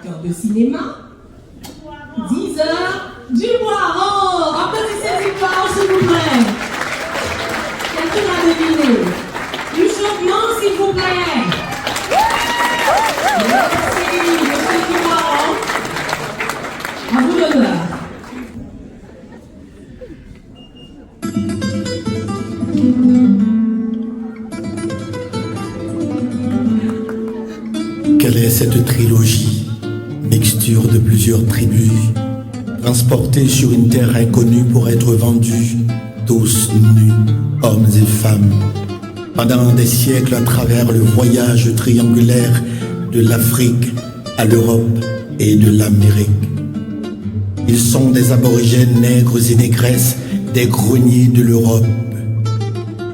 De cinéma, 10 heures du Boiron. Applaudissez du Boiron, s'il vous plaît. Quelqu'un a deviné. Du champignon, s'il vous plaît. Merci, monsieur du Boiron. À vous l'honneur. Quelle est cette trilogie, mixture de plusieurs tribus, transportés sur une terre inconnue pour être vendus, tous nus, hommes et femmes, pendant des siècles à travers le voyage triangulaire de l'Afrique à l'Europe et de l'Amérique. Ils sont des aborigènes nègres et négresses des greniers de l'Europe.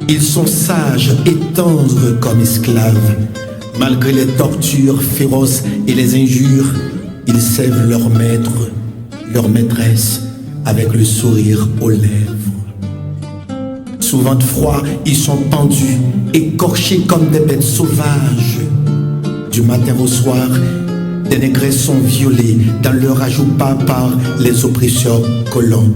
Ils sont sages et tendres comme esclaves. Malgré les tortures féroces et les injures, ils sèvent leur maître, leur maîtresse, avec le sourire aux lèvres. Souvent de froid, ils sont pendus, écorchés comme des bêtes sauvages. Du matin au soir, des négresses sont violées dans leur ajout pas par les oppresseurs colons.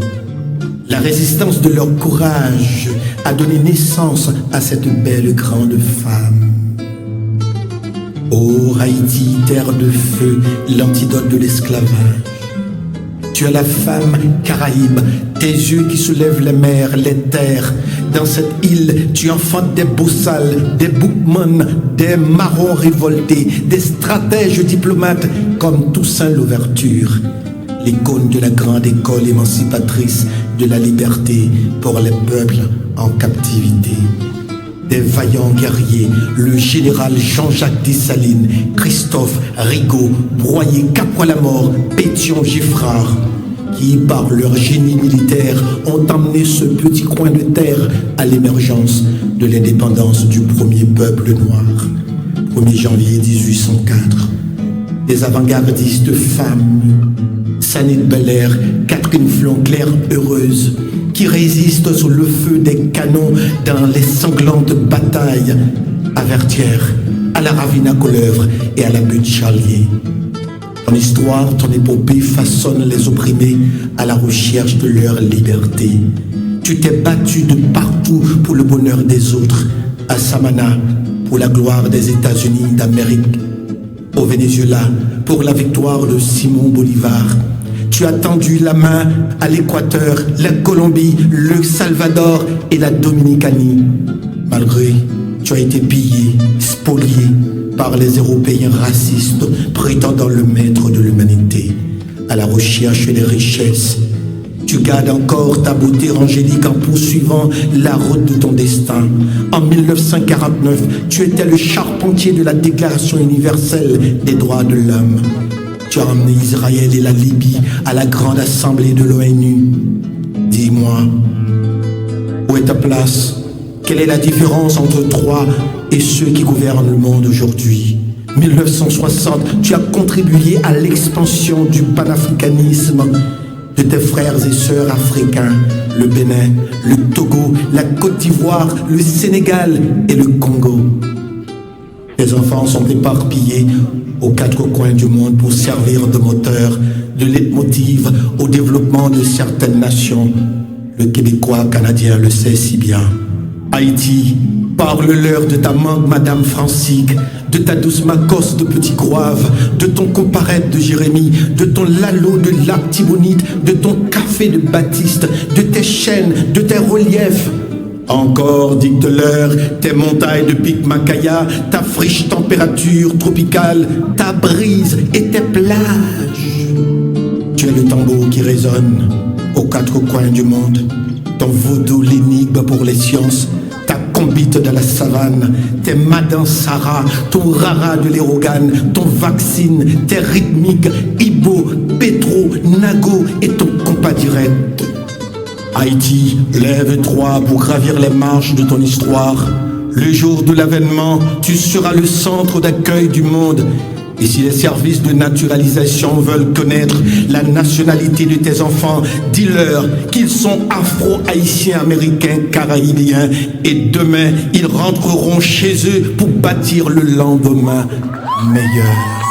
La résistance de leur courage a donné naissance à cette belle grande femme. Ô Haïti, terre de feu, l'antidote de l'esclavage. Tu es la femme Caraïbe, tes yeux qui soulèvent les mers, les terres. Dans cette île, tu enfantes des boussales, des boukmans, des marrons révoltés, des stratèges diplomates comme Toussaint Louverture, l'icône de la grande école émancipatrice de la liberté pour les peuples en captivité. Des vaillants guerriers, le général Jean-Jacques Dessalines, Christophe, Rigaud, Broyer, Capois-la-Mort, Pétion, Giffrard, qui par leur génie militaire ont emmené ce petit coin de terre à l'émergence de l'indépendance du premier peuple noir, 1er janvier 1804. Des avant-gardistes femmes, Sanit Belair, Catherine Flonclair heureuse, qui résistent sous le feu des canons dans les sanglantes batailles à Vertières, à la Ravine à Couleuvre et à la butte Charlier. Ton histoire, ton épopée façonne les opprimés à la recherche de leur liberté. Tu t'es battu de partout pour le bonheur des autres, à Samana pour la gloire des États-Unis d'Amérique, au Venezuela pour la victoire de Simon Bolivar. Tu as tendu la main à l'Équateur, la Colombie, le Salvador et la Dominicanie. Malgré, tu as été pillé, spolié par les Européens racistes prétendant le maître de l'humanité à la recherche des richesses. Tu gardes encore ta beauté angélique en poursuivant la route de ton destin. En 1949, tu étais le charpentier de la Déclaration universelle des droits de l'homme. Tu as emmené Israël et la Libye à la grande assemblée de l'ONU. Dis-moi, où est ta place? Quelle est la différence entre toi et ceux qui gouvernent le monde aujourd'hui? 1960, tu as contribué à l'expansion du panafricanisme de tes frères et sœurs africains, le Bénin, le Togo, la Côte d'Ivoire, le Sénégal et le Congo. Tes enfants sont éparpillés aux quatre coins du monde pour servir de moteur, de leitmotiv au développement de certaines nations. Le Québécois canadien le sait si bien. Haïti, parle-leur de ta mangue Madame Francique, de ta douce Macosse de Petit Groave, de ton comparette de Jérémie, de ton Lalo de Lactibonite, de ton café de Baptiste, de tes chênes, de tes reliefs. Encore dicte-leur tes montagnes de pic Macaya, ta friche température tropicale, ta brise et tes plages. Tu es le tambour qui résonne aux quatre coins du monde, ton vaudou l'énigme pour les sciences, ta combite de la savane, tes Madan Sara, ton rara de l'Erogan, ton vaccine, tes rythmiques, Ibo, Petro, Nago et ton compas direct. Haïti, lève-toi pour gravir les marches de ton histoire. Le jour de l'avènement, tu seras le centre d'accueil du monde. Et si les services de naturalisation veulent connaître la nationalité de tes enfants, dis-leur qu'ils sont afro-haïtiens, américains, caraïbiens. Et demain, ils rentreront chez eux pour bâtir le lendemain meilleur.